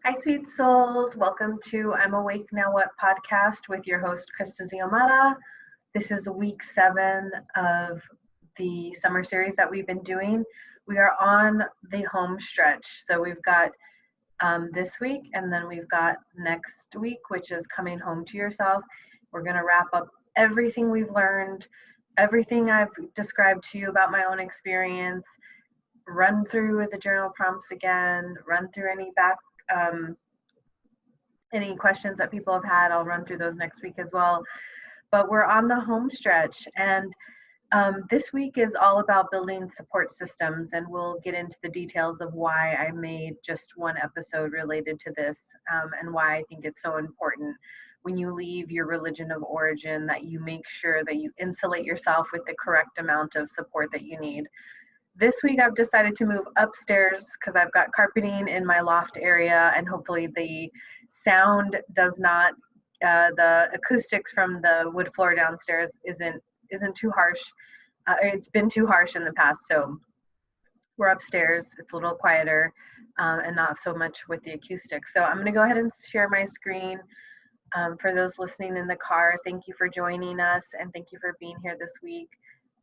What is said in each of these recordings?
Hi, sweet souls. Welcome to I'm Awake Now What podcast with your host, Krista Xiomara. This is week 7 of the summer series that we've been doing. We are on the home stretch. So we've got this week, and then we've got next week, which is coming home to yourself. We're going to wrap up everything we've learned, everything I've described to you about my own experience, run through the journal prompts again, run through any questions that people have had. I'll run through those next week as well. But we're on the home stretch, and this week is all about building support systems, and we'll get into the details of why I made just one episode related to this, and why I think it's so important when you leave your religion of origin that you make sure that you insulate yourself with the correct amount of support that you need. This week I've decided to move upstairs because I've got carpeting in my loft area, and hopefully the sound does not, the acoustics from the wood floor downstairs isn't too harsh. It's been too harsh in the past, so we're upstairs. It's a little quieter and not so much with the acoustics. So I'm going to go ahead and share my screen. For those listening in the car, thank you for joining us, and thank you for being here this week.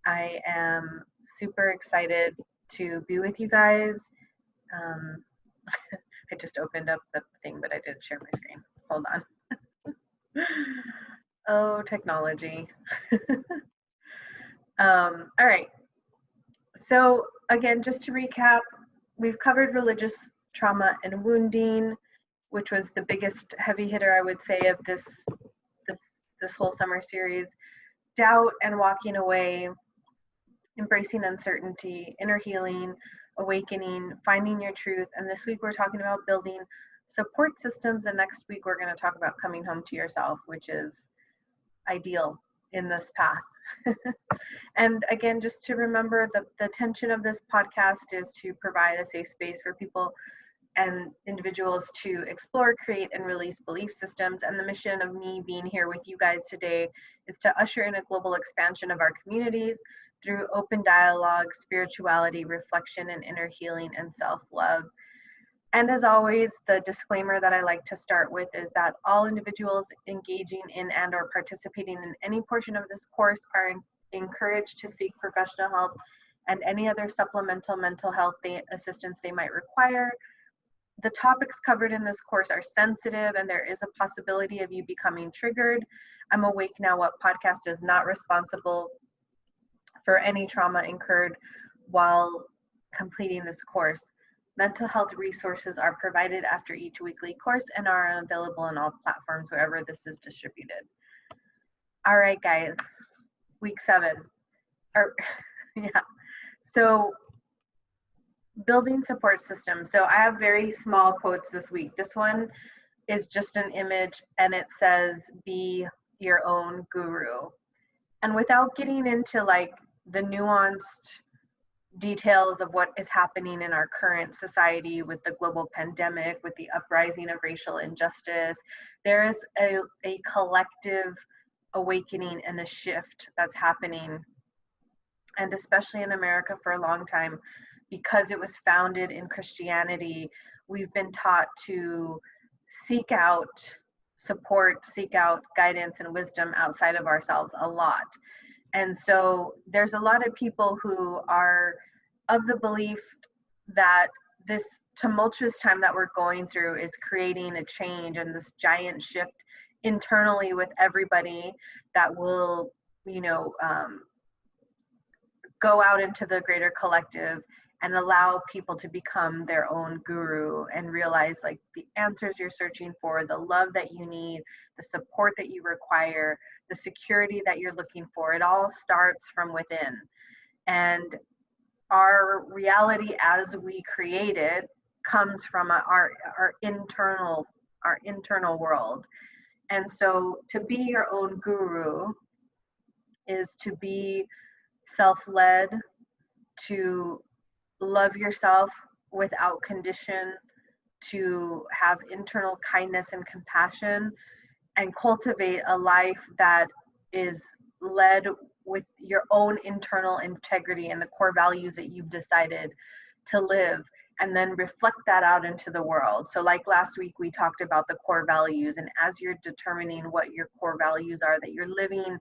I am super excited to be with you guys. I just opened up the thing, but I didn't share my screen. Hold on. Oh, technology. All right. So again, just to recap, we've covered religious trauma and wounding, which was the biggest heavy hitter, I would say, of this whole summer series. Doubt and walking away, embracing uncertainty, inner healing, awakening, finding your truth. And this week we're talking about building support systems, and next week we're going to talk about coming home to yourself, which is ideal in this path. And again, just to remember, the intention of this podcast is to provide a safe space for people and individuals to explore, create, and release belief systems. And the mission of me being here with you guys today is to usher in a global expansion of our communities through open dialogue, spirituality, reflection, and inner healing and self-love. And as always, the disclaimer that I like to start with is that all individuals engaging in and or participating in any portion of this course are encouraged to seek professional help and any other supplemental mental health assistance they might require. The topics covered in this course are sensitive, and there is a possibility of you becoming triggered. I'm Awake Now What podcast is not responsible for any trauma incurred while completing this course. Mental health resources are provided after each weekly course and are available on all platforms wherever this is distributed. All right, guys, week 7. So building support systems. So I have very small quotes this week. This one is just an image, and it says, "Be your own guru." And without getting into like the nuanced details of what is happening in our current society with the global pandemic, with the uprising of racial injustice, there is a collective awakening and a shift that's happening. And especially in America for a long time, because it was founded in Christianity, we've been taught to seek out support, seek out guidance and wisdom outside of ourselves a lot. And so there's a lot of people who are of the belief that this tumultuous time that we're going through is creating a change and this giant shift internally with everybody that will, go out into the greater collective and allow people to become their own guru and realize like the answers you're searching for, the love that you need, the support that you require, the security that you're looking for. It all starts from within. And our reality as we create it comes from our internal world. And so to be your own guru is to be self-led, to love yourself without condition, to have internal kindness and compassion, and cultivate a life that is led with your own internal integrity and the core values that you've decided to live. and then reflect that out into the world. So like last week, we talked about the core values, and as you're determining what your core values are, that you're living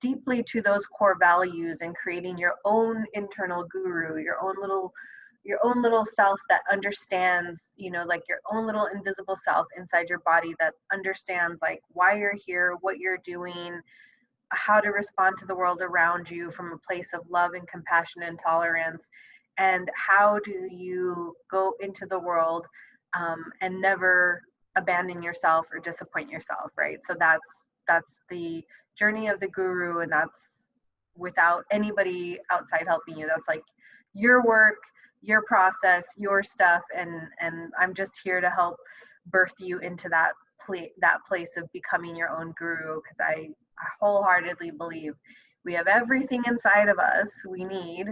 deeply to those core values and creating your own internal guru, your own little self that understands, like your own little invisible self inside your body that understands like why you're here, what you're doing, how to respond to the world around you from a place of love and compassion and tolerance, and how do you go into the world and never abandon yourself or disappoint yourself, right? So that's the journey of the guru, and that's without anybody outside helping you. That's like your work, your process, your stuff, and I'm just here to help birth you into that place of becoming your own guru, because I wholeheartedly believe we have everything inside of us we need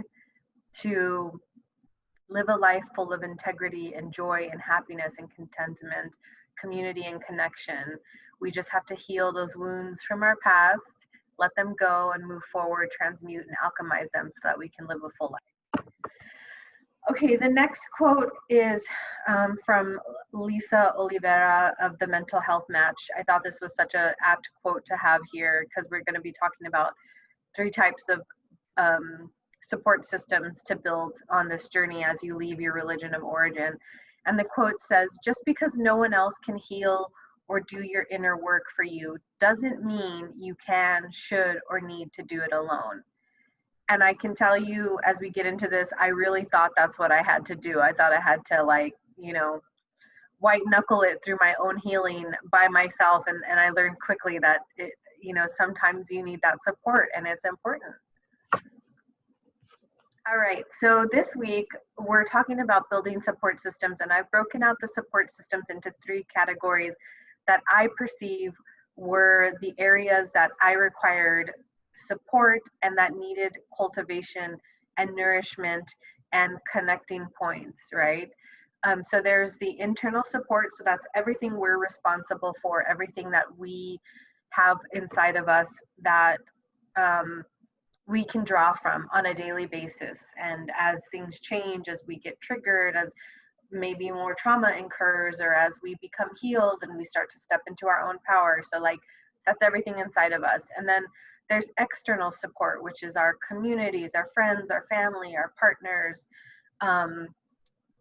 to live a life full of integrity and joy and happiness and contentment, community and connection. We just have to heal those wounds from our past, let them go, and move forward, transmute and alchemize them so that we can live a full life. Okay, the next quote is from Lisa Oliveira of the Mental Health Match. I thought this was such an apt quote to have here because we're going to be talking about 3 types of support systems to build on this journey as you leave your religion of origin. And the quote says, "Just because no one else can heal or do your inner work for you doesn't mean you can, should, or need to do it alone." And I can tell you, as we get into this, I really thought that's what I had to do. I thought I had to, like, white knuckle it through my own healing by myself. And I learned quickly that, sometimes you need that support, and it's important. All right, so this week we're talking about building support systems, and I've broken out the support systems into 3 categories that I perceive were the areas that I required support and that needed cultivation and nourishment and connecting points, right? So there's the internal support, so that's everything we're responsible for, everything that we have inside of us that we can draw from on a daily basis. And as things change, as we get triggered, as maybe more trauma incurs, or as we become healed and we start to step into our own power. So like that's everything inside of us. And then there's external support, which is our communities, our friends, our family, our partners,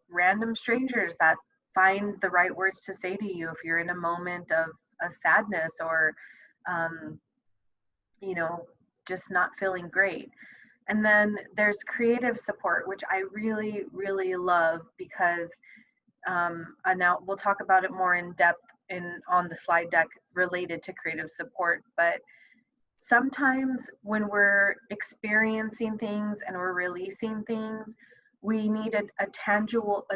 random strangers that find the right words to say to you if you're in a moment of sadness or just not feeling great. And then there's creative support, which I really, really love because now we'll talk about it more in depth on the slide deck related to creative support. But sometimes when we're experiencing things and we're releasing things, we need a tangible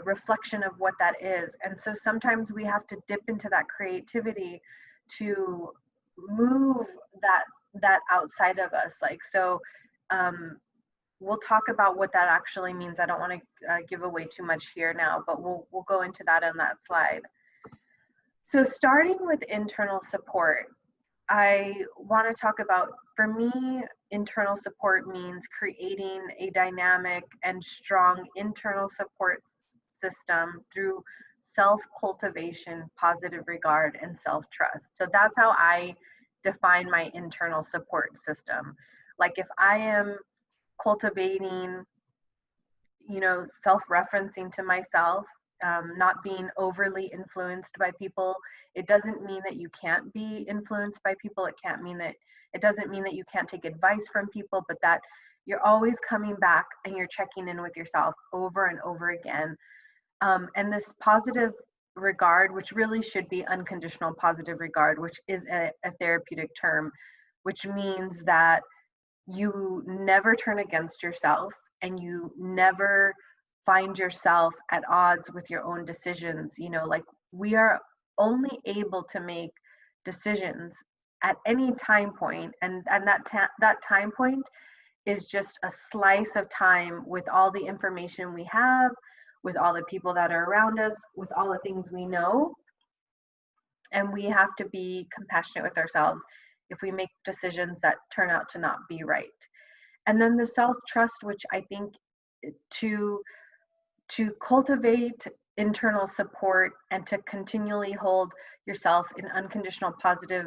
reflection of what that is. And so sometimes we have to dip into that creativity to move that outside of us. Like, so we'll talk about what that actually means. I don't want to give away too much here now, but we'll go into that on that slide. So starting with internal support, I want to talk about, for me, internal support means creating a dynamic and strong internal support system through self-cultivation, positive regard, and self-trust. So that's how I define my internal support system. Like if I am cultivating, self-referencing to myself, not being overly influenced by people. It doesn't mean that you can't be influenced by people. It doesn't mean that you can't take advice from people, but that you're always coming back and you're checking in with yourself over and over again. And this positive regard, which really should be unconditional positive regard, which is a therapeutic term, which means that you never turn against yourself and you never find yourself at odds with your own decisions. Like we are only able to make decisions at any time point, and that time point is just a slice of time with all the information we have, with all the people that are around us, with all the things we know. And we have to be compassionate with ourselves if we make decisions that turn out to not be right. And then the self-trust, which I think to cultivate internal support and to continually hold yourself in unconditional positive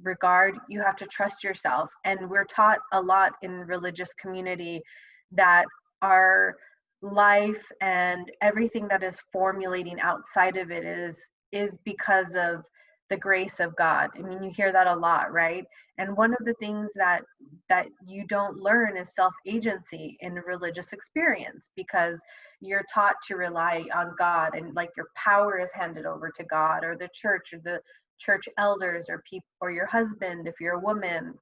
regard, you have to trust yourself. And we're taught a lot in religious community that our life and everything that is formulating outside of it is because of the grace of God. I mean, you hear that a lot, right? And one of the things that you don't learn is self-agency in a religious experience, because you're taught to rely on God, and like your power is handed over to God or the church or the church elders or people or your husband if you're a woman.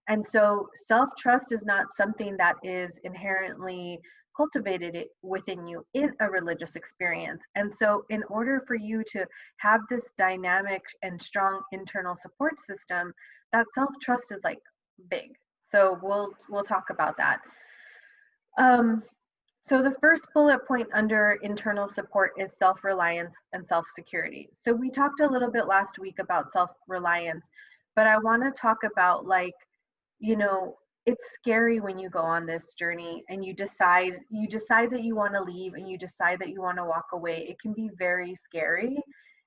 And so self-trust is not something that is inherently cultivated within you in a religious experience. And so in order for you to have this dynamic and strong internal support system, that self-trust is like big. So we'll talk about that. So the first bullet point under internal support is self-reliance and self-security. So we talked a little bit last week about self-reliance, but I want to talk about, like, you know, it's scary when you go on this journey and you decide that you want to leave and you decide that you want to walk away. It can be very scary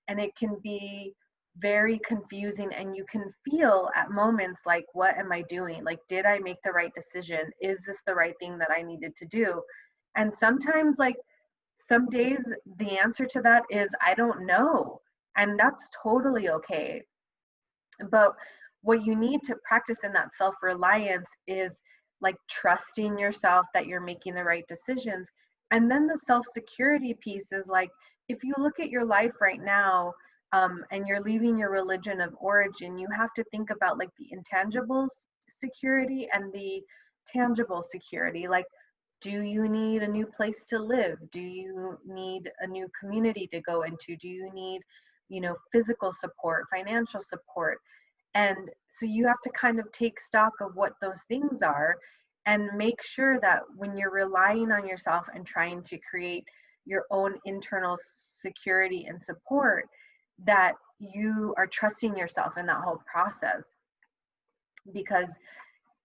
and it can be very confusing, and you can feel at moments like, what am I doing? Like, did I make the right decision? Is this the right thing that I needed to do? And sometimes, like, some days the answer to that is I don't know, and that's totally okay. But what you need to practice in that self-reliance is like trusting yourself that you're making the right decisions. And then the self-security piece is like, if you look at your life right now, and you're leaving your religion of origin, you have to think about like the intangible security and the tangible security. Like, do you need a new place to live? Do you need a new community to go into? Do you need, physical support, financial support? And so you have to kind of take stock of what those things are and make sure that when you're relying on yourself and trying to create your own internal security and support, that you are trusting yourself in that whole process. Because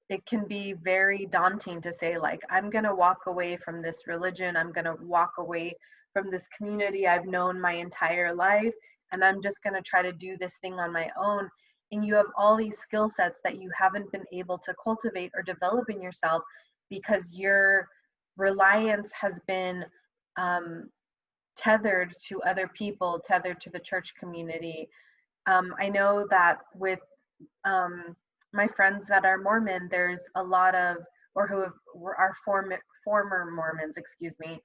it can be very daunting to say, like, I'm going to walk away from this religion, I'm going to walk away from this community I've known my entire life, and I'm just going to try to do this thing on my own. And you have all these skill sets that you haven't been able to cultivate or develop in yourself because your reliance has been tethered to other people, tethered to the church community. I know that with my friends that are Mormon, there's a lot of, or who are former Mormons, excuse me,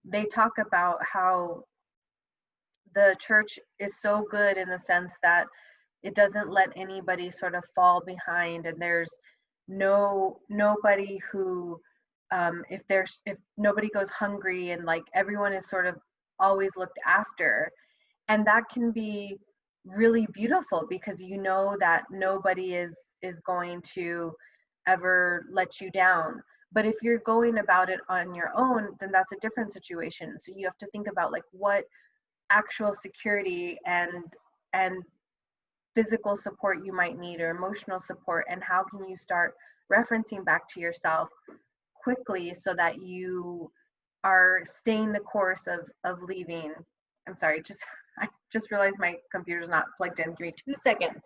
they talk about how the church is so good in the sense that it doesn't let anybody sort of fall behind, and there's nobody who if nobody goes hungry, and like everyone is sort of always looked after. And that can be really beautiful because you know that nobody is going to ever let you down. But if you're going about it on your own, then that's a different situation. So you have to think about like what actual security and physical support you might need, or emotional support, and how can you start referencing back to yourself quickly so that you are staying the course of leaving. I'm sorry, I just realized my computer's not plugged in. Give me 2 seconds.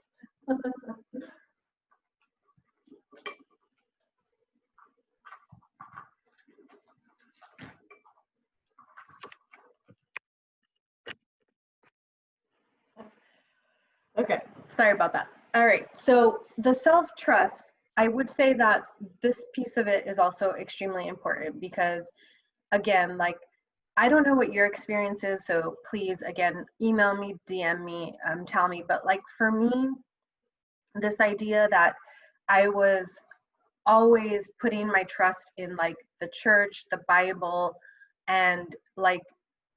Okay, sorry about that. All right, so the self-trust, I would say that this piece of it is also extremely important because, again, like, I don't know what your experience is, so please, again, email me, DM me, tell me. But like for me, this idea that I was always putting my trust in like the church, the Bible, and like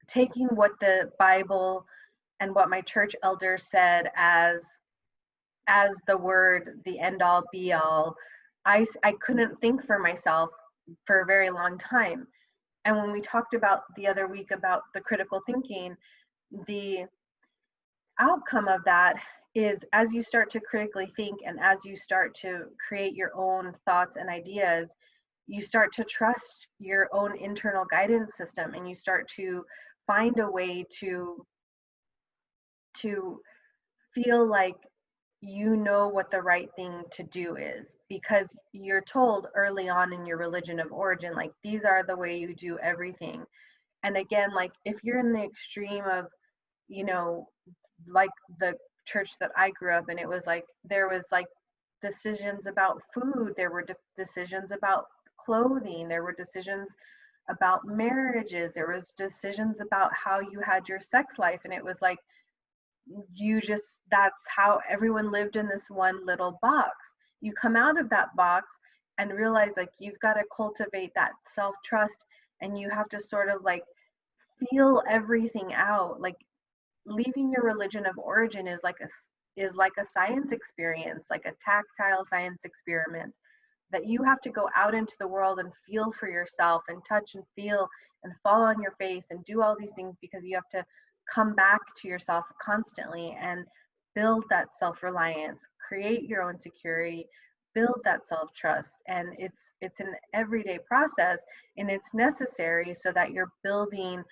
taking what the Bible and what my church elders said as the word, the end all be all. I couldn't think for myself for a very long time. And when we talked about the other week about the critical thinking, the outcome of that is as you start to critically think and as you start to create your own thoughts and ideas, you start to trust your own internal guidance system, and you start to find a way to feel like you know what the right thing to do is, because you're told early on in your religion of origin, like, these are the way you do everything. And again, like, if you're in the extreme of, you know, like the church that I grew up in, it was like there was like decisions about food, there were decisions about clothing, there were decisions about marriages, there was decisions about how you had your sex life, and it was like you just, that's how everyone lived in this one little box. You come out of that box and realize like you've got to cultivate that self-trust, and you have to sort of like feel everything out. Like, leaving your religion of origin is like a science experience, like a tactile science experiment, that you have to go out into the world and feel for yourself and touch and feel and fall on your face and do all these things, because you have to come back to yourself constantly and build that self-reliance, create your own security, build that self-trust. And it's an everyday process, and it's necessary so that you're building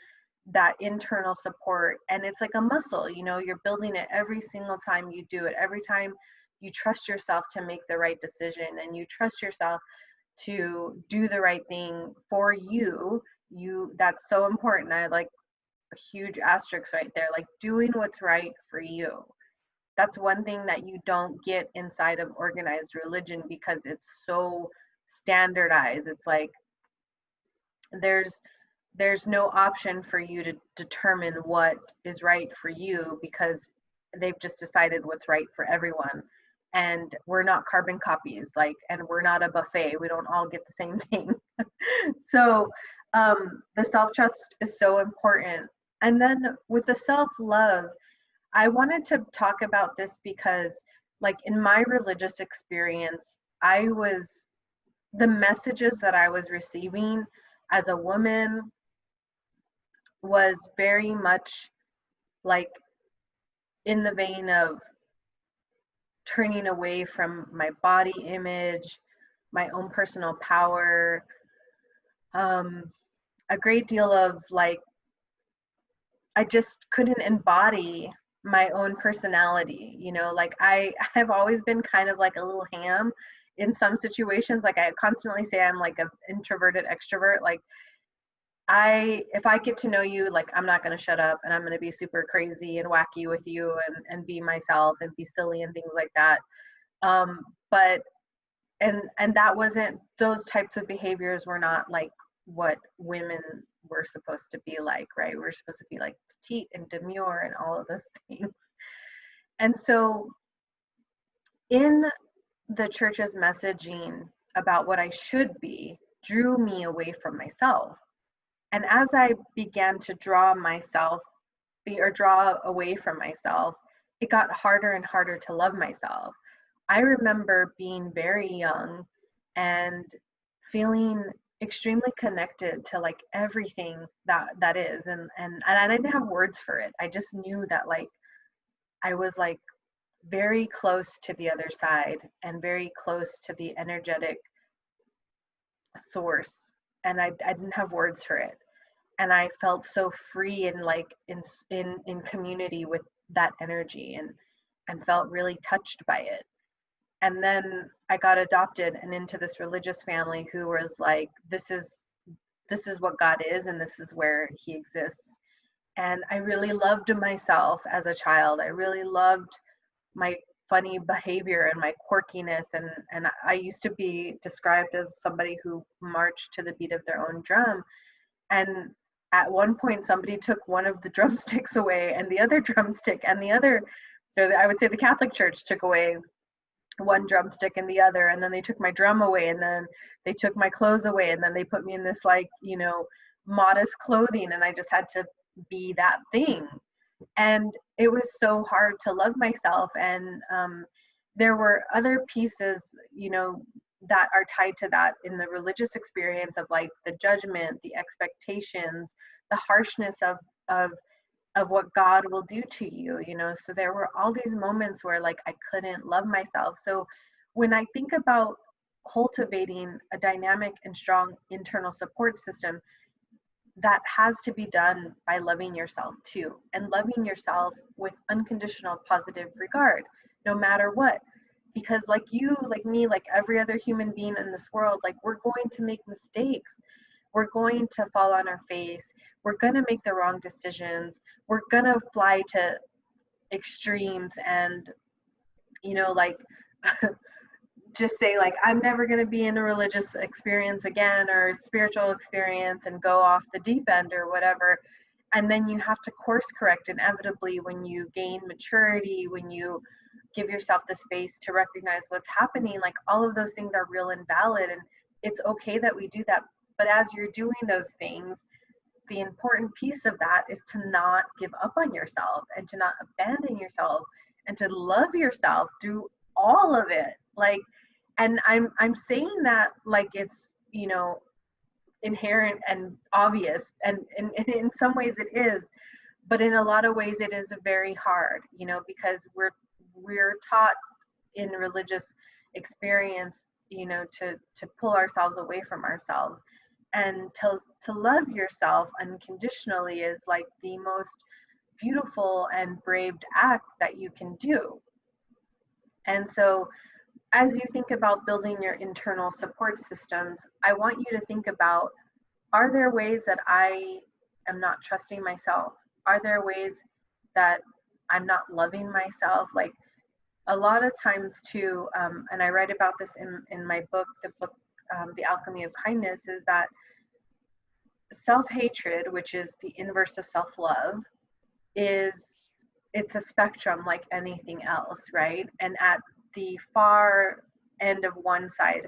that internal support. And it's like a muscle, you know, you're building it every single time you do it, every time you trust yourself to make the right decision, and you trust yourself to do the right thing for you. That's so important. I like a huge asterisk right there, like doing what's right for you. That's one thing that you don't get inside of organized religion, because it's so standardized. It's like there's no option for you to determine what is right for you, because they've just decided what's right for everyone. And we're not carbon copies, like, and we're not a buffet, we don't all get the same thing. So the self-trust is so important. And then with the self-love, I wanted to talk about this because, like, in my religious experience, the messages that I was receiving as a woman was very much like in the vein of turning away from my body image, my own personal power, a great deal of like, I just couldn't embody my own personality, you know, like I've always been kind of like a little ham in some situations. Like, I constantly say I'm like an introverted extrovert. Like, if I get to know you, like, I'm not going to shut up, and I'm going to be super crazy and wacky with you, and be myself and be silly and things like that. But and that wasn't, those types of behaviors were not like what women were supposed to be like, right? We're supposed to be like petite and demure and all of those things. And so in the church's messaging about what I should be drew me away from myself. And as I began to draw away from myself, it got harder and harder to love myself. I remember being very young and feeling extremely connected to like everything that is, and I didn't have words for it. I just knew that like I was like very close to the other side and very close to the energetic source, and I didn't have words for it. And I felt so free and like in community with that energy, and felt really touched by it. And then I got adopted and into this religious family who was like, this is what God is, and this is where he exists. And I really loved myself as a child. I really loved my funny behavior and my quirkiness, and I used to be described as somebody who marched to the beat of their own drum. And at one point somebody took one of the drumsticks away, and the other drumstick and the other, so I would say the Catholic Church took away one drumstick and the other, and then they took my drum away, and then they took my clothes away, and then they put me in this like, you know, modest clothing, and I just had to be that thing. And it was so hard to love myself. And there were other pieces, you know, that are tied to that in the religious experience of like the judgment, the expectations, the harshness of of what God will do to you, you know. So there were all these moments where like I couldn't love myself. So when I think about cultivating a dynamic and strong internal support system, that has to be done by loving yourself too, and loving yourself with unconditional positive regard, no matter what. Because like you, like me, like every other human being in this world, like we're going to make mistakes. We're going to fall on our face. We're going to make the wrong decisions. We're going to fly to extremes and, you know, like just say like I'm never going to be in a religious experience again or spiritual experience and go off the deep end or whatever. And then you have to course correct inevitably when you gain maturity, when you give yourself the space to recognize what's happening. Like all of those things are real and valid, and it's okay that we do that. But as you're doing those things, the important piece of that is to not give up on yourself and to not abandon yourself and to love yourself through all of it. Like, and I'm saying that like it's, you know, inherent and obvious, and in some ways it is, but in a lot of ways it is very hard, you know, because we're taught in religious experience, you know, to pull ourselves away from ourselves, and to love yourself unconditionally is like the most beautiful and brave act that you can do. And so as you think about building your internal support systems, I want you to think about, are there ways that I am not trusting myself? Are there ways that I'm not loving myself? Like a lot of times too, and I write about this in my book, The Alchemy of Kindness, is that self-hatred, which is the inverse of self-love, is it's a spectrum like anything else, right? And at the far end of one side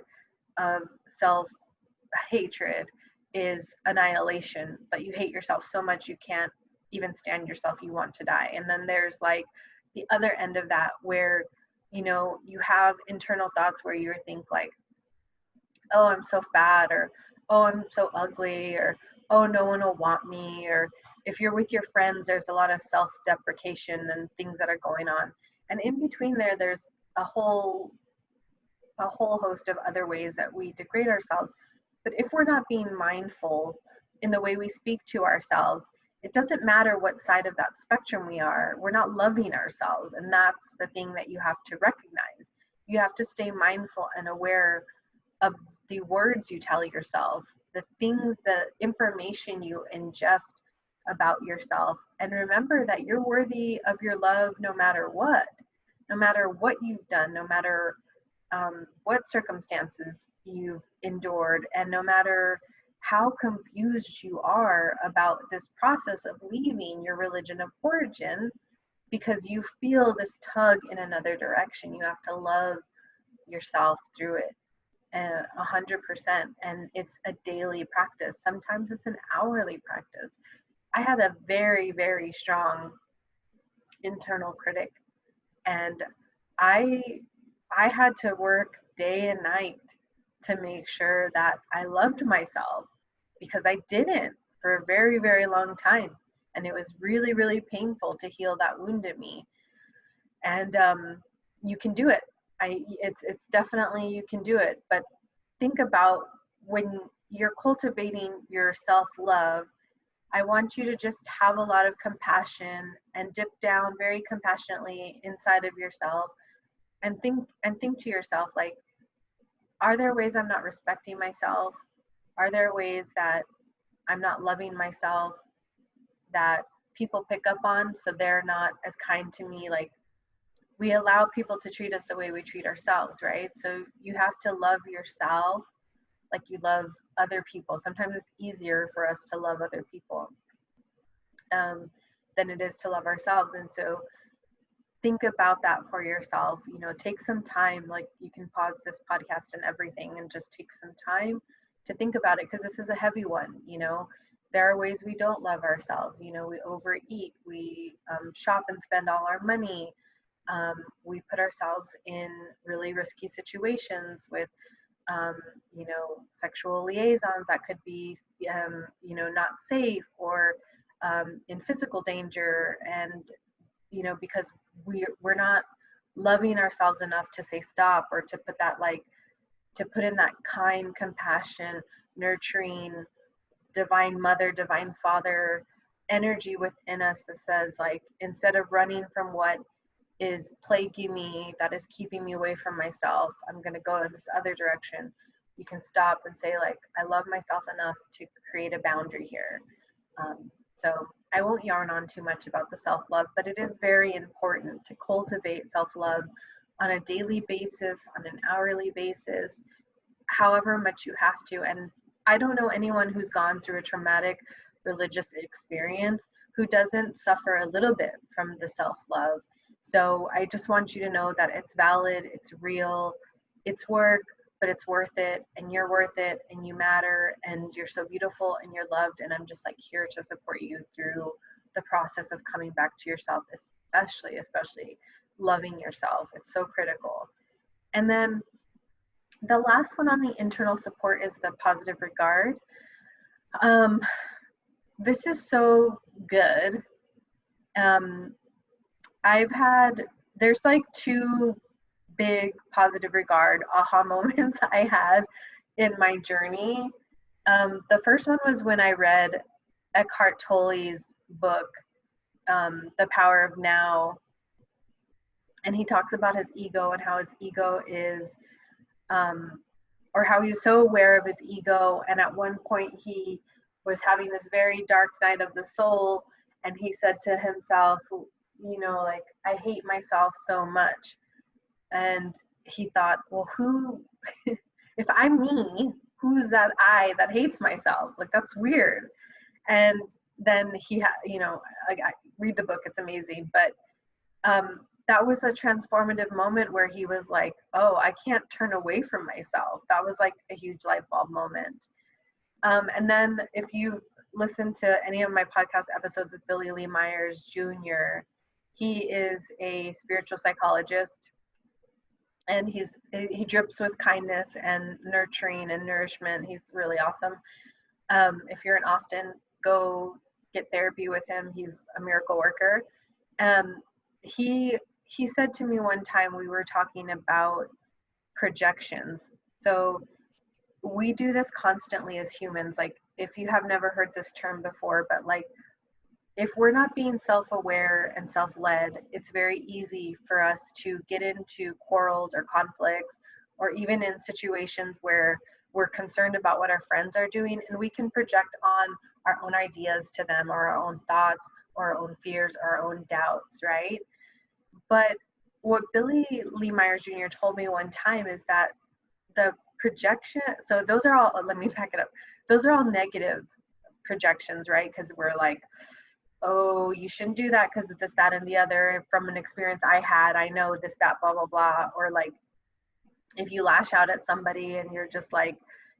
of self-hatred is annihilation, that you hate yourself so much you can't even stand yourself, you want to die. And then there's like the other end of that where, you know, you have internal thoughts where you think like, oh, I'm so fat, or oh, I'm so ugly, or oh, no one will want me, or if you're with your friends, there's a lot of self-deprecation and things that are going on. And in between there, there's a whole host of other ways that we degrade ourselves. But if we're not being mindful in the way we speak to ourselves, it doesn't matter what side of that spectrum we are, we're not loving ourselves. And that's the thing that you have to recognize. You have to stay mindful and aware of the words you tell yourself, the things, the information you ingest about yourself. And remember that you're worthy of your love no matter what you've done, no matter what circumstances you've endured, and no matter how confused you are about this process of leaving your religion of origin, because you feel this tug in another direction. You have to love yourself through it 100%. And it's a daily practice. Sometimes it's an hourly practice. I had a very, very strong internal critic, and I I had to work day and night to make sure that I loved myself, because I didn't for a very, very long time. And it was really, really painful to heal that wound in me. And you can do it. It's definitely, you can do it. But think about when you're cultivating your self-love, I want you to just have a lot of compassion and dip down very compassionately inside of yourself, and think to yourself like, are there ways I'm not respecting myself? Are there ways that I'm not loving myself that people pick up on, so they're not as kind to me? Like, we allow people to treat us the way we treat ourselves, right? So you have to love yourself like you love other people. Sometimes it's easier for us to love other people than it is to love ourselves. And so think about that for yourself. You know, take some time, like you can pause this podcast and everything and just take some time to think about it, because this is a heavy one. You know, there are ways we don't love ourselves. You know, we overeat, we shop and spend all our money. We put ourselves in really risky situations with you know, sexual liaisons that could be, you know, not safe, or in physical danger, and because we're not loving ourselves enough to say stop, or to put that to put in that kind, compassion, nurturing, divine mother, divine father energy within us that says, instead of running from what is plaguing me, that is keeping me away from myself, I'm going to go in this other direction. You can stop and say, I love myself enough to create a boundary here. So I won't yarn on too much about the self-love, but it is very important to cultivate self-love on a daily basis, on an hourly basis, however much you have to. And I don't know anyone who's gone through a traumatic religious experience who doesn't suffer a little bit from the self-love. So I just want you to know that it's valid, it's real, it's work, but it's worth it, and you're worth it, and you matter, and you're so beautiful, and you're loved, and I'm just here to support you through the process of coming back to yourself, especially loving yourself. It's so critical. And then the last one on the internal support is the positive regard. This is so good. There's two big positive regard aha moments I had in my journey. The first one was when I read Eckhart Tolle's book, The Power of Now, and he talks about his ego and how his ego is, or how he was so aware of his ego, and at one point he was having this very dark night of the soul, and he said to himself, I hate myself so much. And he thought, well, if I'm me, who's that I that hates myself? That's weird. And then I read the book, it's amazing. But that was a transformative moment where he was like, oh, I can't turn away from myself. That was a huge light bulb moment. And then if you've listened to any of my podcast episodes with Billy Lee Myers Jr., he is a spiritual psychologist, and he drips with kindness and nurturing and nourishment. He's really awesome. If you're in Austin, go get therapy with him. He's a miracle worker. He said to me one time, we were talking about projections. So we do this constantly as humans. If you have never heard this term before, but if we're not being self-aware and self-led, it's very easy for us to get into quarrels or conflicts, or even in situations where we're concerned about what our friends are doing, and we can project on our own ideas to them, or our own thoughts, or our own fears, or our own doubts, right? But what Billy Lee Myers Jr. told me one time is that the projection, so those are all, let me back it up, those are all negative projections, right? Because we're oh, you shouldn't do that because of this, that, and the other. From an experience I had, I know this, that, blah, blah, blah. Or if you lash out at somebody and you're just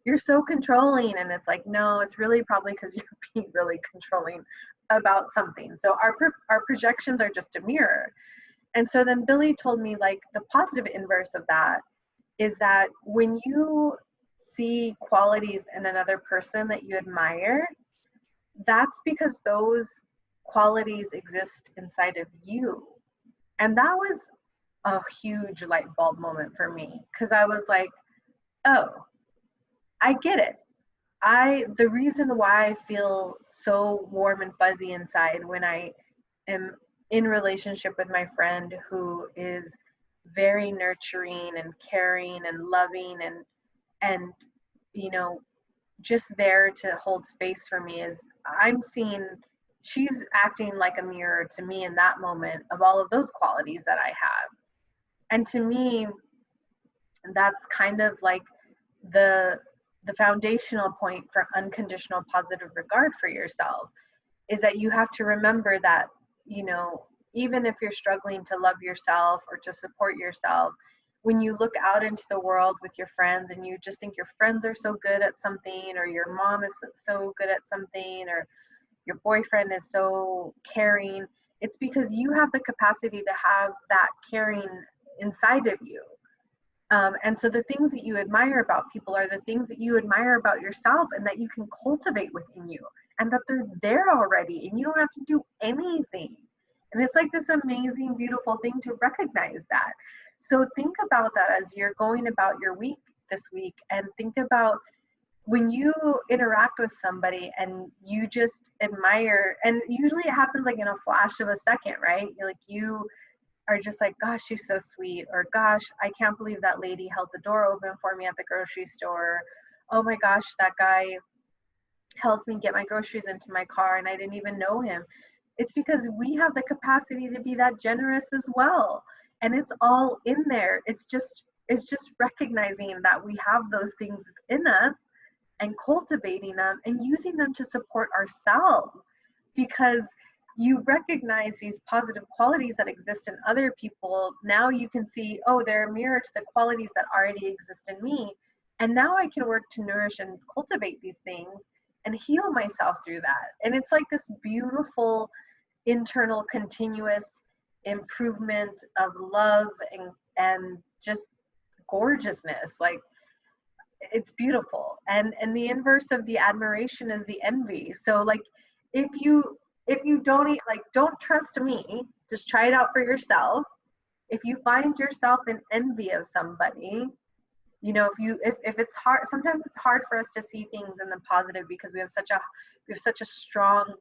you're so controlling, and it's no, it's really probably because you're being really controlling about something. So our projections are just a mirror. And so then Billy told me the positive inverse of that is that when you see qualities in another person that you admire, that's because those qualities exist inside of you. And that was a huge light bulb moment for me, because I was oh, I get it. The reason why I feel so warm and fuzzy inside when I am in relationship with my friend who is very nurturing and caring and loving and just there to hold space for me, is I'm seeing she's acting like a mirror to me in that moment of all of those qualities that I have. And to me, that's kind of the foundational point for unconditional positive regard for yourself, is that you have to remember that, even if you're struggling to love yourself or to support yourself, when you look out into the world with your friends and you just think your friends are so good at something, or your mom is so good at something, or your boyfriend is so caring, it's because you have the capacity to have that caring inside of you. And so the things that you admire about people are the things that you admire about yourself and that you can cultivate within you, and that they're there already and you don't have to do anything. And it's like this amazing, beautiful thing to recognize that. So think about that as you're going about your week this week, and think about when you interact with somebody and you just admire, and usually it happens like in a flash of a second, right? You're like, you are just like, gosh, she's so sweet, or gosh, I can't believe that lady held the door open for me at the grocery store. Oh my gosh, that guy helped me get my groceries into my car and I didn't even know him. It's because we have the capacity to be that generous as well. And it's all in there. It's just recognizing that we have those things in us and cultivating them and using them to support ourselves, because you recognize these positive qualities that exist in other people. Now you can see, oh, they're a mirror to the qualities that already exist in me. And now I can work to nourish and cultivate these things and heal myself through that. And it's like this beautiful internal continuous improvement of love and just gorgeousness. Like, it's beautiful. And the inverse of the admiration is the envy. So like, if you don't like, don't trust me, just try it out for yourself. If you find yourself in envy of somebody, if it's hard, sometimes it's hard for us to see things in the positive because we have such a strong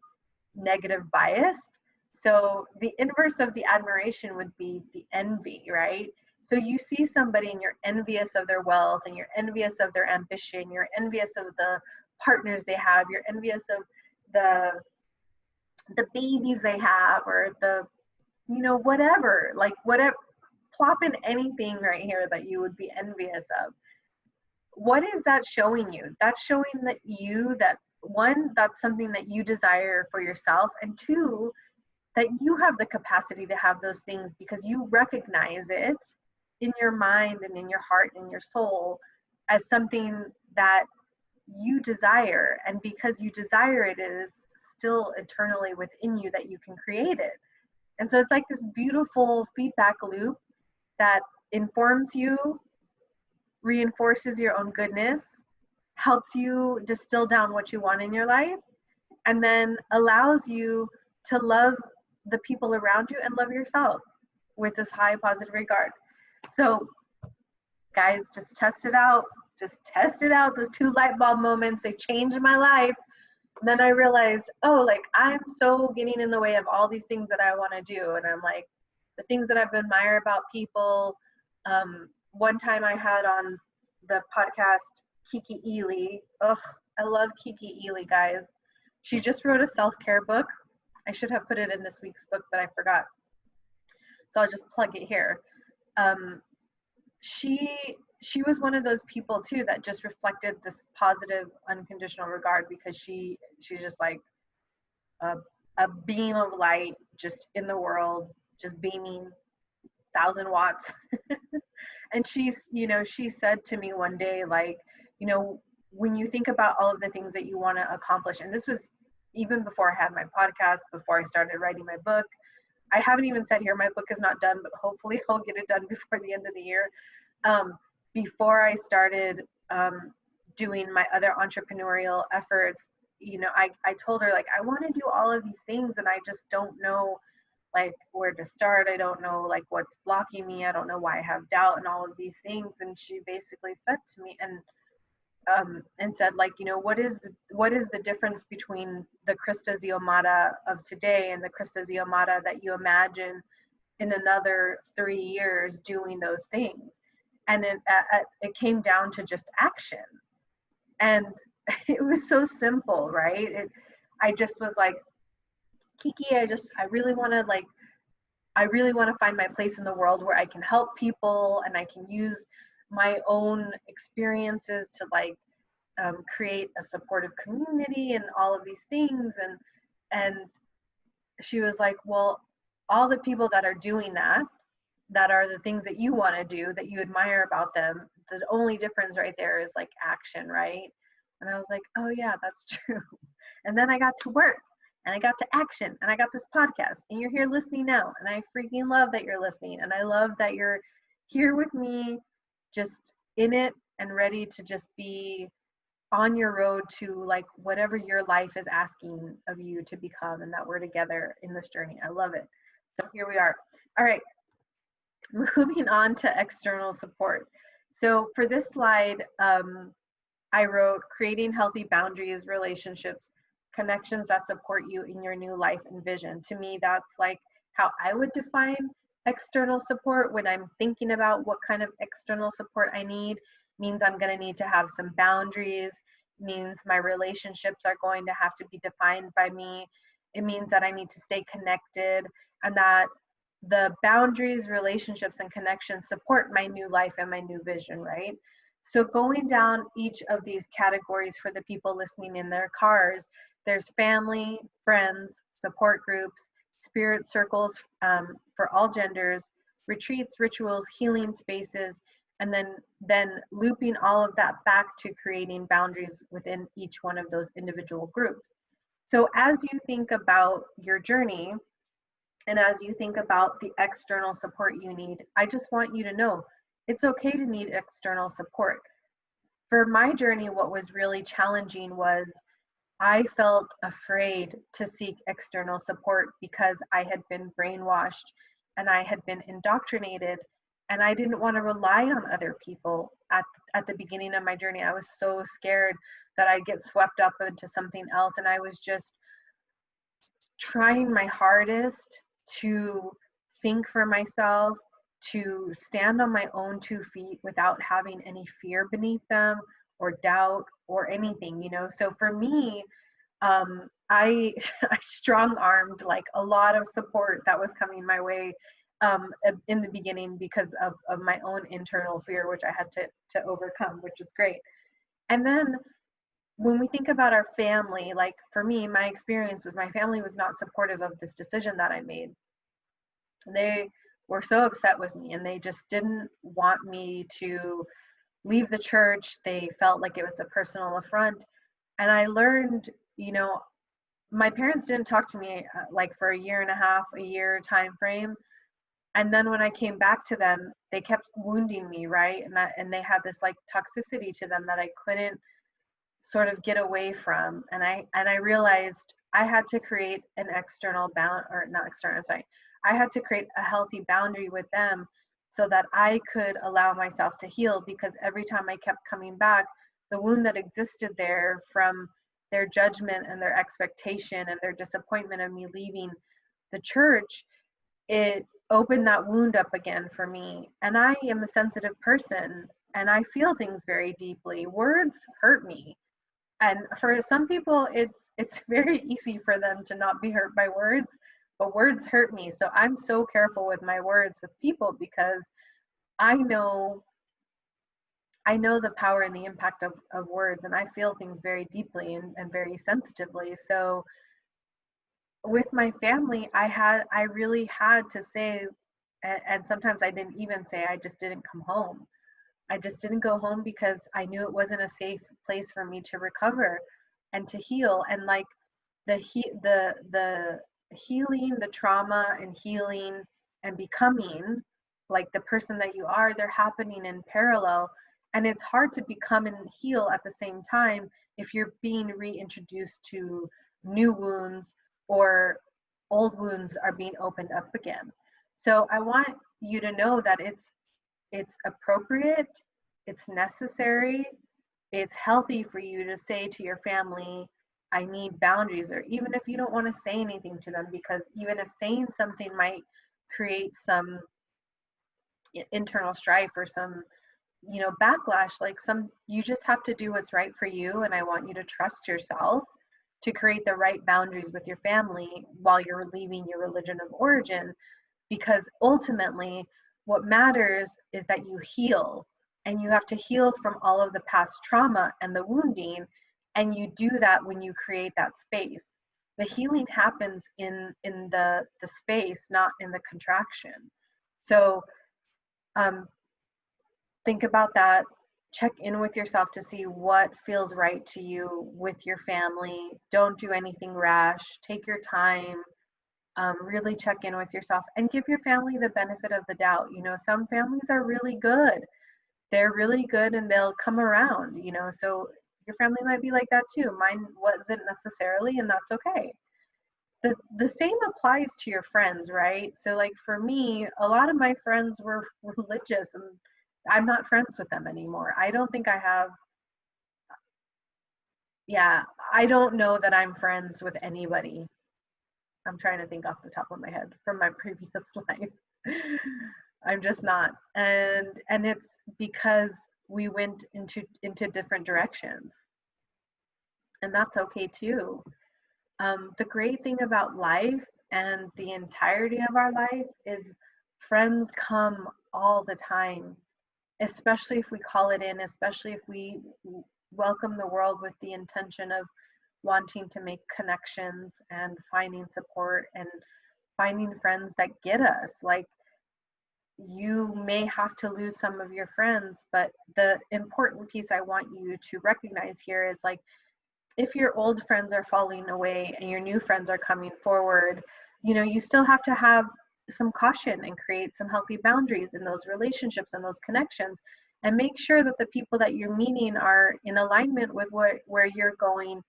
negative bias. So the inverse of the admiration would be the envy, right? So you see somebody and you're envious of their wealth, and you're envious of their ambition, you're envious of the partners they have, you're envious of the babies they have, or the whatever, like whatever, plop in anything right here that you would be envious of. What is that showing you? That's showing that one, that's something that you desire for yourself, and two, that you have the capacity to have those things because you recognize it in your mind and in your heart and in your soul as something that you desire. And because you desire it, it is still eternally within you that you can create it. And so it's like this beautiful feedback loop that informs you, reinforces your own goodness, helps you distill down what you want in your life, and then allows you to love the people around you and love yourself with this high positive regard. So guys, just test it out. Just test it out. Those 2 light bulb moments, they changed my life. And then I realized, oh, like, I'm so getting in the way of all these things that I want to do. And I'm like, the things that I've admired about people. One time I had on the podcast Kiki Ely. Ugh, I love Kiki Ely, guys. She just wrote a self-care book. I should have put it in this week's book, but I forgot. So I'll just plug it here. She was one of those people too that just reflected this positive, unconditional regard, because she's just like a beam of light just in the world, just beaming 1,000 watts. And she said to me one day, like, when you think about all of the things that you want to accomplish, and this was even before I had my podcast, before I started writing my book. I haven't even said here, my book is not done, but hopefully I'll get it done before the end of the year. Before I started doing my other entrepreneurial efforts, I told her, like, I want to do all of these things and I just don't know, like, where to start. I don't know, like, what's blocking me. I don't know why I have doubt and all of these things. And she basically said to me and said, like, what is the difference between the Krista Xiomara of today and the Krista Xiomara that you imagine in another 3 years doing those things? And it came down to just action. And it was so simple, right? I just was like, Kiki, I really want to find my place in the world where I can help people and I can use my own experiences to, like, create a supportive community and all of these things. And she was like, well, all the people that are doing that are the things that you want to do, that you admire about them, the only difference right there is, like, action, right? And I was like, oh yeah, that's true. And then I got to work and I got to action and I got this podcast and you're here listening now, and I freaking love that you're listening, and I love that you're here with me just in it and ready to just be on your road to like whatever your life is asking of you to become, and that we're together in this journey. I love it. So here we are. All right, moving on to external support. So for this slide, I wrote creating healthy boundaries, relationships, connections that support you in your new life and vision. To me, that's like how I would define external support when I'm thinking about what kind of external support I need. Means I'm going to need to have some boundaries, means my relationships are going to have to be defined by me. It means that I need to stay connected, and that the boundaries, relationships, and connections support my new life and my new vision, right? So going down each of these categories for the people listening in their cars, there's family, friends, support groups, spirit circles for all genders, retreats, rituals, healing spaces, and then looping all of that back to creating boundaries within each one of those individual groups. So as you think about your journey, and as you think about the external support you need, I just want you to know it's okay to need external support. For my journey, what was really challenging was I felt afraid to seek external support because I had been brainwashed and I had been indoctrinated, and I didn't want to rely on other people at the beginning of my journey. I was so scared that I'd get swept up into something else, and I was just trying my hardest to think for myself, to stand on my own 2 feet without having any fear beneath them or doubt or anything, you know. So for me, I I strong armed like a lot of support that was coming my way in the beginning because of my own internal fear, which I had to overcome, which is great. And then when we think about our family, like for me, my experience was my family was not supportive of this decision that I made. They were so upset with me, and they just didn't want me to leave the church. They felt like it was a personal affront. And I learned, you know, my parents didn't talk to me like for a year and a half, a year time frame. And then when I came back to them, they kept wounding me, right? And they had this like toxicity to them that I couldn't sort of get away from. And I realized I had to create an external bound, or not external, I'm sorry. I had to create a healthy boundary with them so that I could allow myself to heal, because every time I kept coming back, the wound that existed there from their judgment and their expectation and their disappointment of me leaving the church, it opened that wound up again for me. And I am a sensitive person and I feel things very deeply. Words hurt me. And for some people, it's very easy for them to not be hurt by words, but words hurt me. So I'm so careful with my words with people, because I know the power and the impact of words, and I feel things very deeply and very sensitively. So with my family, I really had to say, and sometimes I didn't even say, I just didn't come home. I just didn't go home because I knew it wasn't a safe place for me to recover and to heal. And like the healing, the trauma and healing and becoming like the person that you are, they're happening in parallel. And it's hard to become and heal at the same time if you're being reintroduced to new wounds, or old wounds are being opened up again. So I want you to know that it's appropriate, it's necessary, it's healthy for you to say to your family, I need boundaries. Or even if you don't want to say anything to them, because even if saying something might create some internal strife or some, you know, backlash, like you just have to do what's right for you. And I want you to trust yourself to create the right boundaries with your family while you're leaving your religion of origin, because ultimately what matters is that you heal, and you have to heal from all of the past trauma and the wounding, and you do that when you create that space. The healing happens in the space, not in the contraction. So think about that. Check in with yourself to see what feels right to you with your family. Don't do anything rash. Take your time. Really check in with yourself and give your family the benefit of the doubt. You know, some families are really good. they're really good and they'll come around, you know. So your family might be like that too. Mine wasn't necessarily, and that's okay. The same applies to your friends, right? So like for me, a lot of my friends were religious, and I'm not friends with them anymore. I don't think I have, yeah, I don't know that I'm friends with anybody. I'm trying to think off the top of my head from my previous life. I'm just not. And it's because we went into different directions. And that's okay too. The great thing about life and the entirety of our life is friends come all the time, especially if we call it in, especially if we welcome the world with the intention of wanting to make connections and finding support and finding friends that get us. Like, you may have to lose some of your friends, but the important piece I want you to recognize here is like, if your old friends are falling away and your new friends are coming forward, you know, you still have to have some caution and create some healthy boundaries in those relationships and those connections, and make sure that the people that you're meeting are in alignment with where you're going,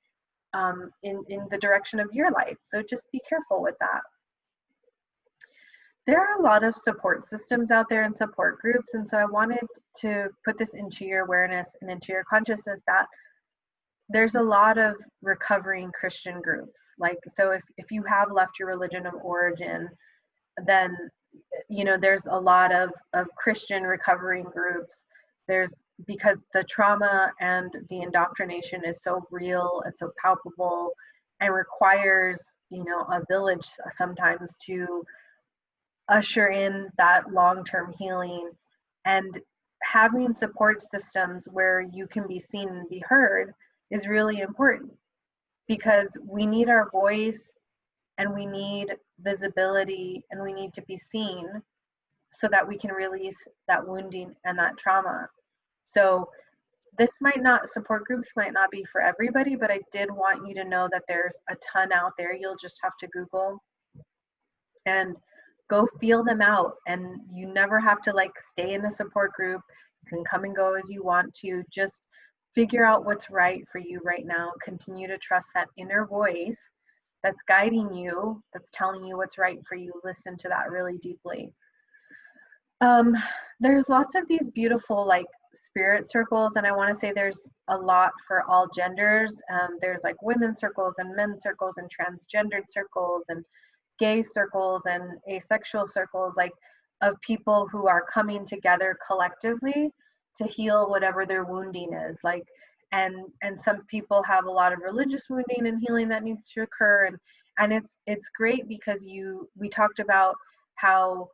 in the direction of your life. So just be careful with that. There are a lot of support systems out there and support groups, and so I wanted to put this into your awareness and into your consciousness that there's a lot of recovering Christian groups. Like, so if you have left your religion of origin, then, you know, there's a lot of Christian recovering groups. There's, because the trauma and the indoctrination is so real and so palpable and requires, you know, a village sometimes to usher in that long-term healing. And having support systems where you can be seen and be heard is really important, because we need our voice and we need visibility and we need to be seen so that we can release that wounding and that trauma. So this might not, support groups might not be for everybody, but I did want you to know that there's a ton out there. You'll just have to Google and go feel them out, and you never have to like stay in a support group. You can come and go as you want to. Just figure out what's right for you right now. Continue to trust that inner voice that's guiding you, that's telling you what's right for you. Listen to that really deeply. There's lots of these beautiful like spirit circles, and I want to say there's a lot for all genders. There's like women's circles and men's circles and transgendered circles and gay circles and asexual circles, like of people who are coming together collectively to heal whatever their wounding is. Like, and some people have a lot of religious wounding and healing that needs to occur, and it's great because we talked about how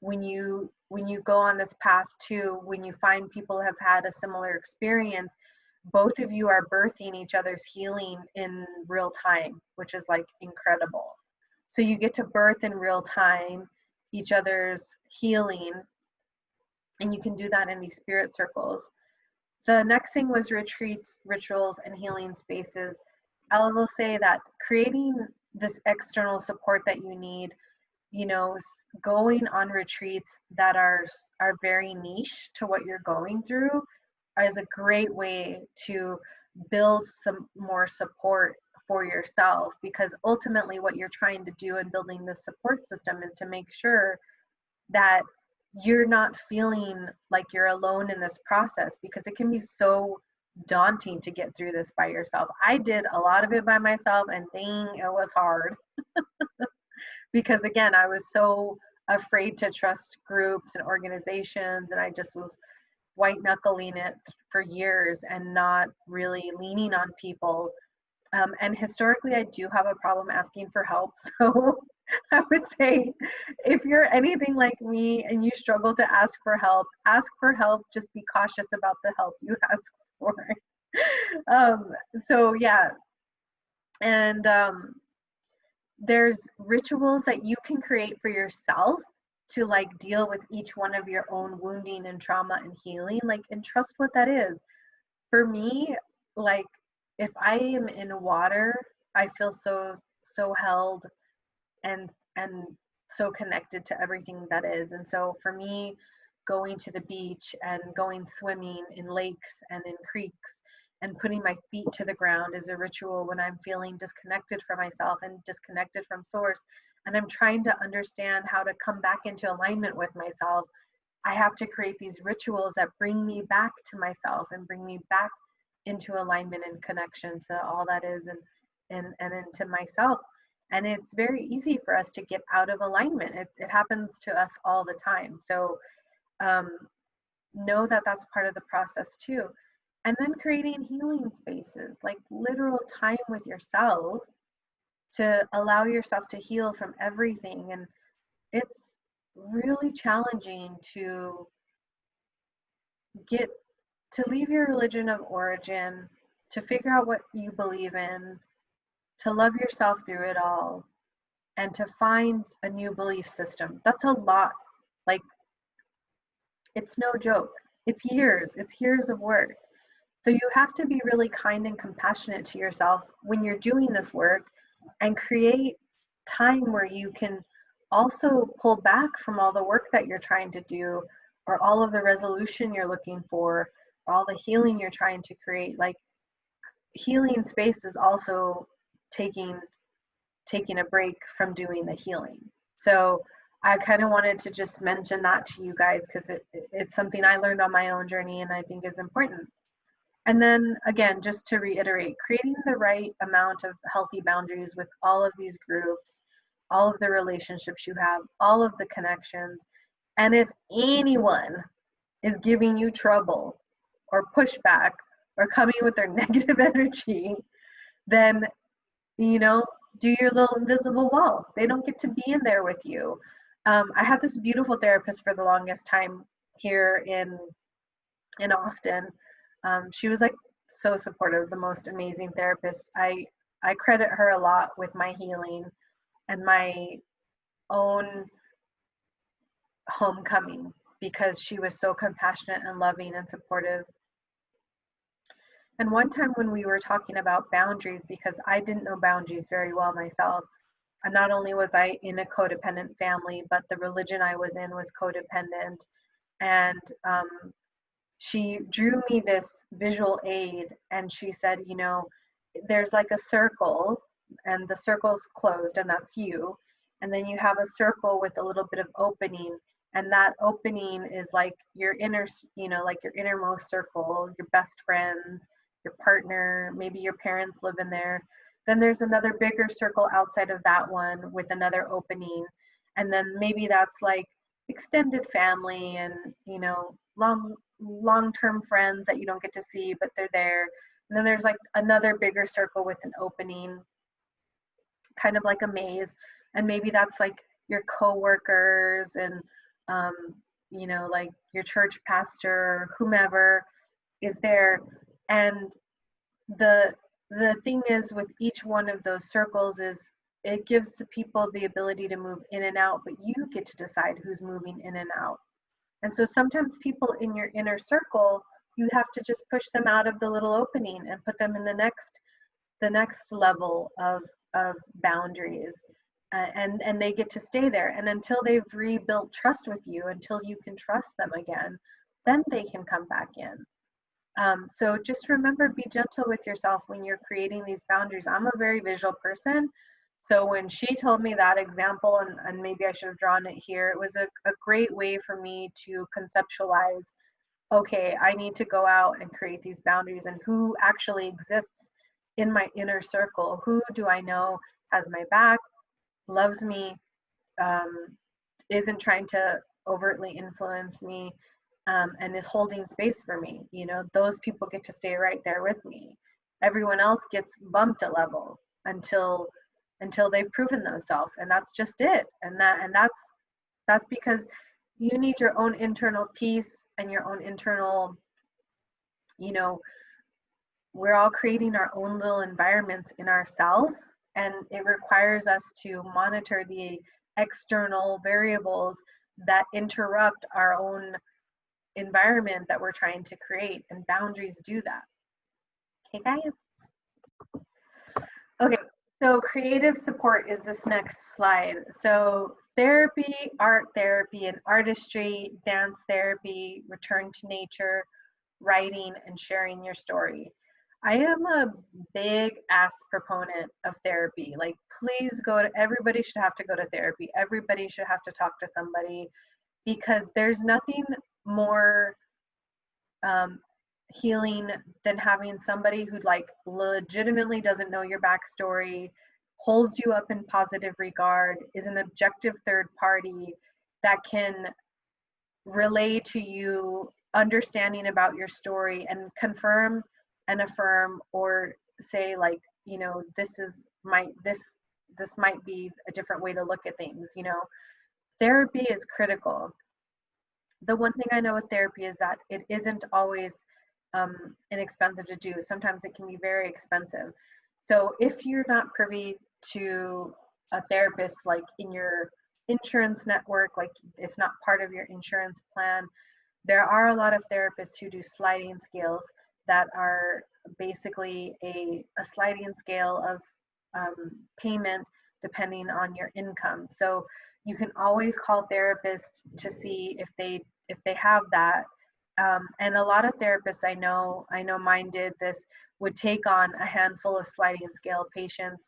when you go on this path too, when you find people have had a similar experience, both of you are birthing each other's healing in real time, which is like incredible. So you get to birth in real time each other's healing, and you can do that in these spirit circles. The next thing was retreats, rituals, and healing spaces. I will say that creating this external support that you need, you know, going on retreats that are very niche to what you're going through is a great way to build some more support for yourself, because ultimately what you're trying to do in building this support system is to make sure that you're not feeling like you're alone in this process, because it can be so daunting to get through this by yourself. I did a lot of it by myself, and dang, it was hard. Because again, I was so afraid to trust groups and organizations, and I just was white knuckling it for years and not really leaning on people. And historically, I do have a problem asking for help. So I would say, if you're anything like me and you struggle to ask for help, just be cautious about the help you ask for. So yeah, and there's rituals that you can create for yourself to like deal with each one of your own wounding and trauma and healing, like, and trust what that is. For me, like, if I am in water, I feel so held and so connected to everything that is. And so for me, going to the beach and going swimming in lakes and in creeks and putting my feet to the ground is a ritual when I'm feeling disconnected from myself and disconnected from source. And I'm trying to understand how to come back into alignment with myself. I have to create these rituals that bring me back to myself and bring me back into alignment and connection to all that is and into myself. And it's very easy for us to get out of alignment. It happens to us all the time. So know that that's part of the process too. And then creating healing spaces, like literal time with yourself to allow yourself to heal from everything. And it's really challenging to leave your religion of origin, to figure out what you believe in, to love yourself through it all, and to find a new belief system. That's a lot. Like, it's no joke. It's years of work. So you have to be really kind and compassionate to yourself when you're doing this work, and create time where you can also pull back from all the work that you're trying to do, or all of the resolution you're looking for, or all the healing you're trying to create. Like, healing space is also taking a break from doing the healing. So I kind of wanted to just mention that to you guys, because it's something I learned on my own journey and I think is important. And then again, just to reiterate, creating the right amount of healthy boundaries with all of these groups, all of the relationships you have, all of the connections. And if anyone is giving you trouble or pushback or coming with their negative energy, then, do your little invisible wall. They don't get to be in there with you. I had this beautiful therapist for the longest time here in Austin. She was like so supportive, the most amazing therapist. I credit her a lot with my healing and my own homecoming, because she was so compassionate and loving and supportive. And one time when we were talking about boundaries, because I didn't know boundaries very well myself, and not only was I in a codependent family, but the religion I was in was codependent. And she drew me this visual aid, and she said, there's like a circle, and the circle's closed, and that's you. And then you have a circle with a little bit of opening, and that opening is like your inner, like your innermost circle, your best friends, your partner, maybe your parents live in there. Then there's another bigger circle outside of that one with another opening. And then maybe that's like extended family and, long-term friends that you don't get to see, but they're there. And then there's like another bigger circle with an opening, kind of like a maze. And maybe that's like your coworkers and, like your church pastor, whomever is there. And the thing is, with each one of those circles, is it gives the people the ability to move in and out, but you get to decide who's moving in and out. And so sometimes people in your inner circle, you have to just push them out of the little opening and put them in the next level of boundaries, and they get to stay there. And until they've rebuilt trust with you, until you can trust them again, then they can come back in. So just remember, be gentle with yourself when you're creating these boundaries. I'm a very visual person. So when she told me that example, and maybe I should have drawn it here, it was a great way for me to conceptualize, okay, I need to go out and create these boundaries, and who actually exists in my inner circle? Who do I know has my back, loves me, isn't trying to overtly influence me, and is holding space for me? Those people get to stay right there with me. Everyone else gets bumped a level until they've proven themselves, and that's just it. And that's because you need your own internal peace and your own internal, we're all creating our own little environments in ourselves, and it requires us to monitor the external variables that interrupt our own environment that we're trying to create, and boundaries do that. Okay, guys? Okay, So creative support is this next slide. So therapy, art therapy, and artistry, dance therapy, return to nature, writing, and sharing your story. I am a big ass proponent of therapy. Like, please go to, everybody should have to go to therapy. Everybody should have to talk to somebody because there's nothing more um, healing than having somebody who like legitimately doesn't know your backstory, holds you up in positive regard, is an objective third party that can relay to you understanding about your story and confirm and affirm or say like, you know, this is this might be a different way to look at things, you know. Therapy is critical. The one thing I know with therapy is that it isn't always inexpensive to do. Sometimes it can be very expensive. So if you're not privy to a therapist like in your insurance network, like it's not part of your insurance plan, there are a lot of therapists who do sliding scales that are basically a sliding scale of payment depending on your income. So you can always call therapists to see if they have that. And a lot of therapists I know mine did this, would take on a handful of sliding scale patients,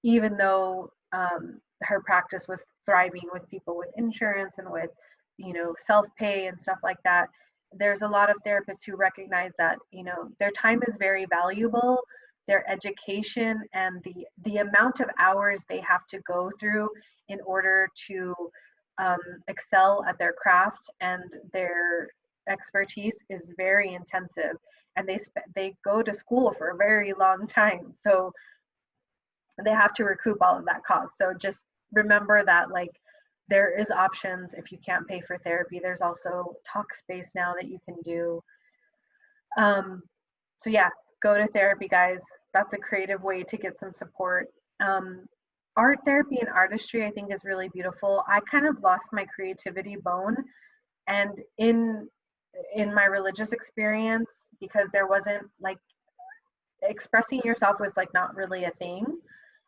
even though her practice was thriving with people with insurance and with, you know, self-pay and stuff like that. There's a lot of therapists who recognize that, you know, their time is very valuable, their education and the amount of hours they have to go through in order to excel at their craft and their expertise is very intensive, and they go to school for a very long time, so they have to recoup all of that cost. So just remember that like there is options if you can't pay for therapy. There's also talk space now that you can do. So yeah, go to therapy, guys. That's a creative way to get some support. Um, Art therapy and artistry, I think, is really beautiful. I kind of lost my creativity bone, and in my religious experience, because there wasn't like expressing yourself was like not really a thing.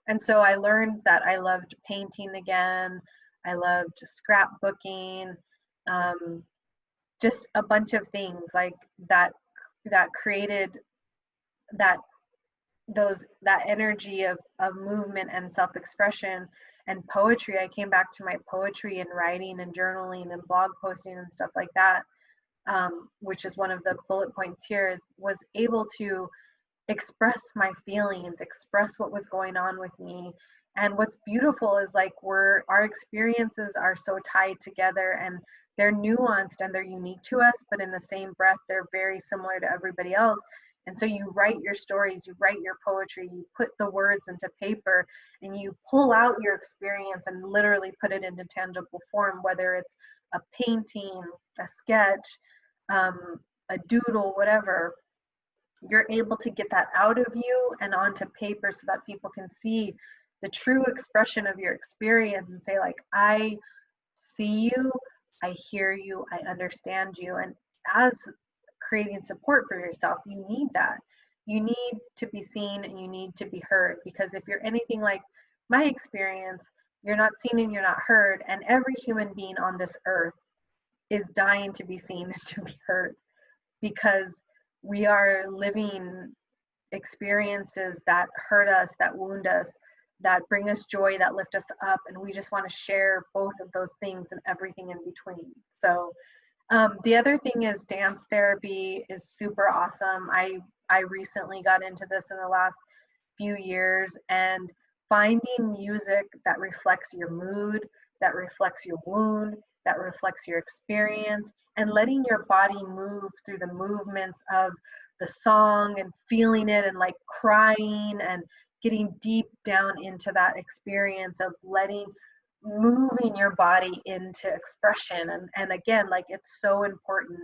And so I learned that I loved painting again. I loved scrapbooking, um, just a bunch of things like that that created that that energy of movement and self-expression and poetry. I came back to my poetry and writing and journaling and blog posting and stuff like that, which is one of the bullet points here, is was able to express my feelings, express what was going on with me. And what's beautiful is like our experiences are so tied together and they're nuanced and they're unique to us, but in the same breath, they're very similar to everybody else. And so you write your stories, you write your poetry, you put the words into paper, and you pull out your experience and literally put it into tangible form, whether it's a painting, a sketch, a doodle, whatever. You're able to get that out of you and onto paper so that people can see the true expression of your experience and say like, I see you, I hear you, I understand you. And as creating support for yourself, you need that. You need to be seen and you need to be heard, because if you're anything like my experience, you're not seen and you're not heard, and every human being on this earth is dying to be seen and to be heard, because we are living experiences that hurt us, that wound us, that bring us joy, that lift us up, and we just want to share both of those things and everything in between. So the other thing is dance therapy is super awesome. I recently got into this in the last few years, and finding music that reflects your mood, that reflects your wound, that reflects your experience, and letting your body move through the movements of the song and feeling it and like crying and getting deep down into that experience of moving your body into expression. And again, like it's so important.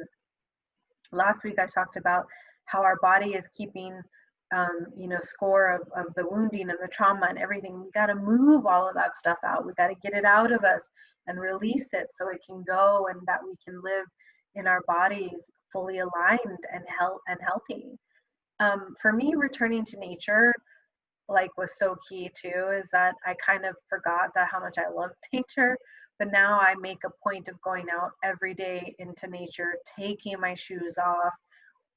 Last week I talked about how our body is keeping you know, score of the wounding and the trauma and everything. We got to move all of that stuff out. We got to get it out of us and release it so it can go, and that we can live in our bodies fully aligned and healthy. For me, returning to nature like was so key too, is that I kind of forgot that how much I love nature. But now I make a point of going out every day into nature, taking my shoes off,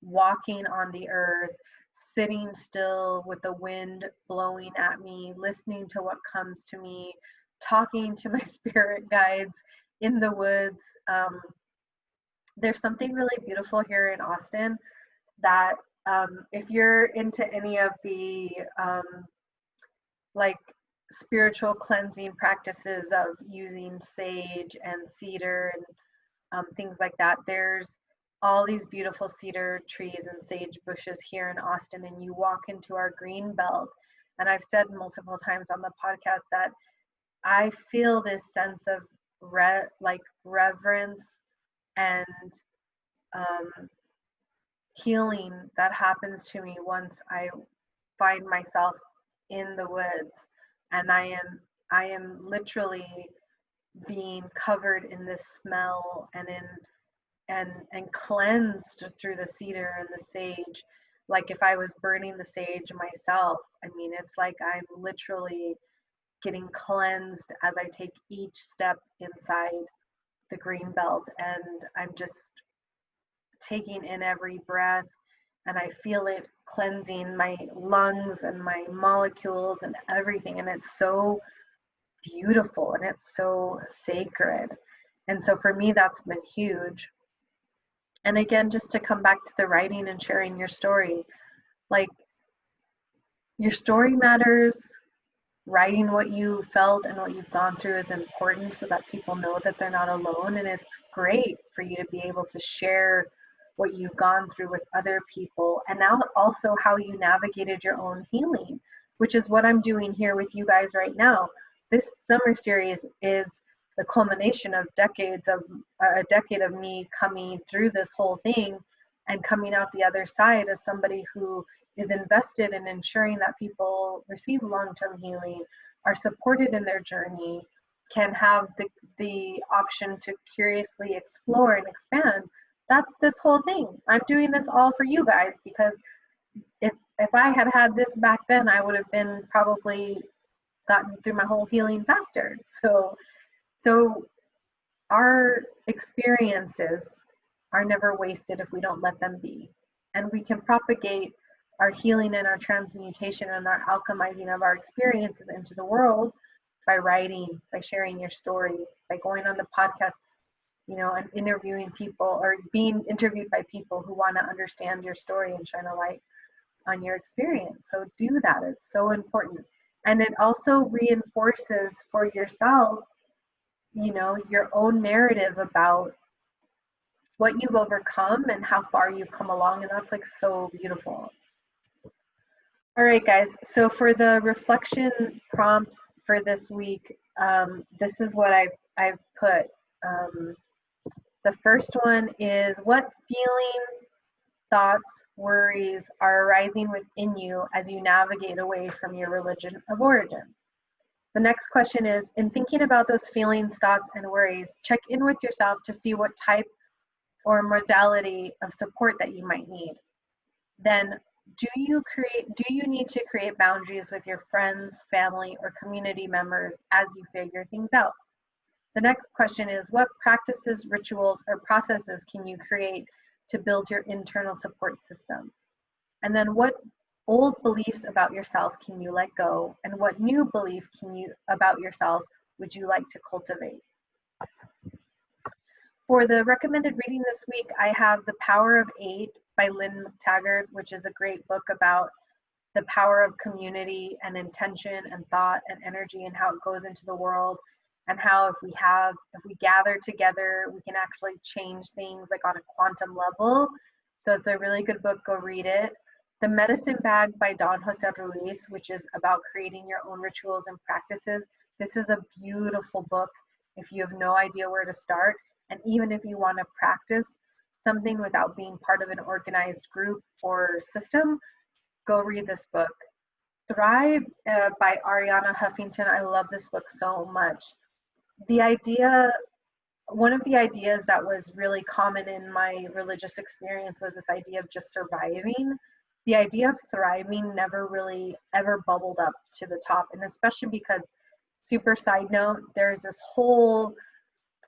walking on the earth, sitting still with the wind blowing at me, listening to what comes to me, talking to my spirit guides in the woods. There's something really beautiful here in Austin that if you're into any of the like spiritual cleansing practices of using sage and cedar and things like that, there's all these beautiful cedar trees and sage bushes here in Austin, and you walk into our green belt. And I've said multiple times on the podcast that I feel this sense of reverence and um, healing that happens to me once I find myself in the woods, and I am literally being covered in this smell and in and cleansed through the cedar and the sage. Like if I was burning the sage myself, I mean, it's like I'm literally getting cleansed as I take each step inside the green belt, and I'm just taking in every breath, and I feel it cleansing my lungs and my molecules and everything, and it's so beautiful and it's so sacred. And so for me, that's been huge. And again, just to come back to the writing and sharing your story, like your story matters. Writing what you felt and what you've gone through is important so that people know that they're not alone. And it's great for you to be able to share what you've gone through with other people. And now also how you navigated your own healing, which is what I'm doing here with you guys right now. This summer series is the culmination of a decade of me coming through this whole thing and coming out the other side as somebody who is invested in ensuring that people receive long-term healing, are supported in their journey, can have the option to curiously explore and expand. That's this whole thing. I'm doing this all for you guys, because if I had had this back then, I would have been probably gotten through my whole healing faster. So our experiences are never wasted if we don't let them be. And we can propagate our healing and our transmutation and our alchemizing of our experiences into the world by writing, by sharing your story, by going on the podcasts, and interviewing people or being interviewed by people who want to understand your story and shine a light on your experience. So do that. It's so important. And it also reinforces for yourself, your own narrative about what you've overcome and how far you've come along. And that's like so beautiful. All right, guys. So for the reflection prompts for this week, this is what I've put. The first one is, what feelings, thoughts, worries are arising within you as you navigate away from your religion of origin? The next question is, in thinking about those feelings, thoughts, and worries, check in with yourself to see what type or modality of support that you might need. Then, do you need to create boundaries with your friends, family, or community members as you figure things out? The next question is, what practices, rituals, or processes can you create to build your internal support system? And then, what old beliefs about yourself can you let go, and what new belief about yourself would you like to cultivate? For the recommended reading this week, I have The Power of Eight by Lynn McTaggart, which is a great book about the power of community and intention and thought and energy and how it goes into the world, and how if we gather together, we can actually change things like on a quantum level. So it's a really good book. Go read it. The Medicine Bag by Don Jose Ruiz, which is about creating your own rituals and practices. This is a beautiful book if you have no idea where to start. And even if you want to practice something without being part of an organized group or system, go read this book. Thrive by Ariana Huffington. I love this book so much. One of the ideas that was really common in my religious experience was this idea of just surviving. the idea of thriving never really ever bubbled up to the top. And especially because, super side note, there's this whole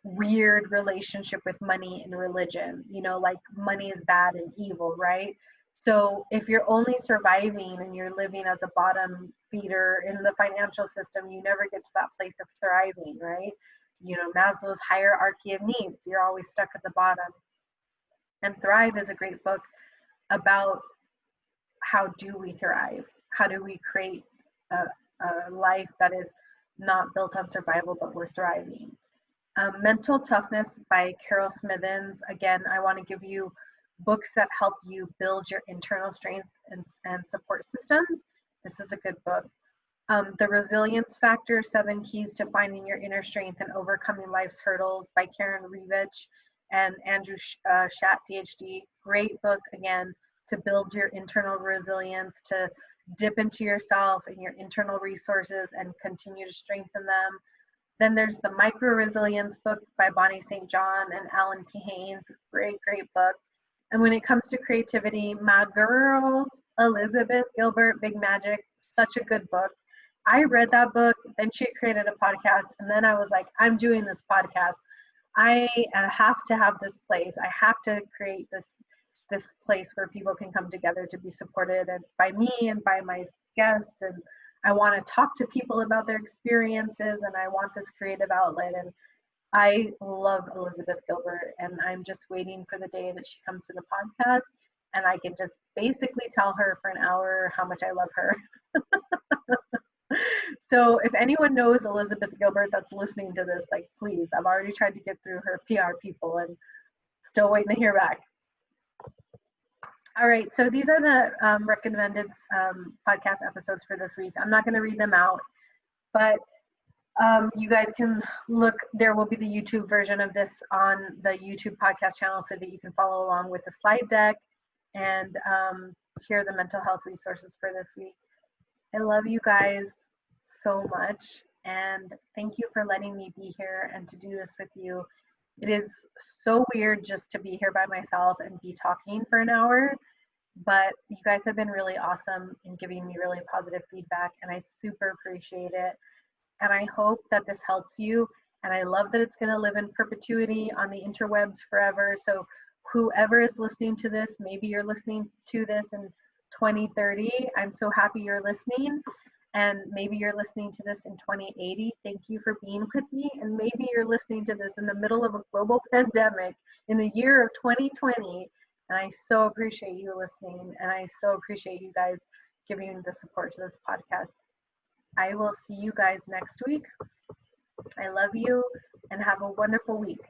weird relationship with money and religion, like money is bad and evil, right? So if you're only surviving and you're living as a bottom feeder in the financial system, you never get to that place of thriving, right? Maslow's hierarchy of needs, you're always stuck at the bottom. And Thrive is a great book about how do we thrive? How do we create a life that is not built on survival, but we're thriving? Mental Toughness by Carol Smithens. Again, I want to give you books that help you build your internal strength and support systems. This is a good book. The Resilience Factor, 7 Keys to Finding Your Inner Strength and Overcoming Life's Hurdles by Karen Revich and Andrew Schatt, PhD. Great book, again, to build your internal resilience, to dip into yourself and your internal resources and continue to strengthen them. Then there's the Micro Resilience book by Bonnie St. John and Alan P. Haynes. Great, great book. And when it comes to creativity, my girl, Elizabeth Gilbert, Big Magic, such a good book. I read that book, then she created a podcast, and then I was like, I'm doing this podcast. I have to have this place. I have to create this place where people can come together to be supported by me and by my guests. And I want to talk to people about their experiences, and I want this creative outlet. And I love Elizabeth Gilbert, and I'm just waiting for the day that she comes to the podcast and I can just basically tell her for an hour how much I love her. So if anyone knows Elizabeth Gilbert that's listening to this, like, please, I've already tried to get through her PR people and still waiting to hear back. All right, so these are the recommended podcast episodes for this week. I'm not going to read them out, but you guys can look. There will be the YouTube version of this on the YouTube podcast channel so that you can follow along with the slide deck and hear the mental health resources for this week. I love you guys so much, and thank you for letting me be here and to do this with you. It is so weird just to be here by myself and be talking for an hour, but you guys have been really awesome in giving me really positive feedback, and I super appreciate it. And I hope that this helps you, and I love that it's going to live in perpetuity on the interwebs forever. So whoever is listening to this, maybe you're listening to this in 2030, I'm so happy you're listening. And maybe you're listening to this in 2080. Thank you for being with me. And maybe you're listening to this in the middle of a global pandemic in the year of 2020. And I so appreciate you listening. And I so appreciate you guys giving the support to this podcast. I will see you guys next week. I love you and have a wonderful week.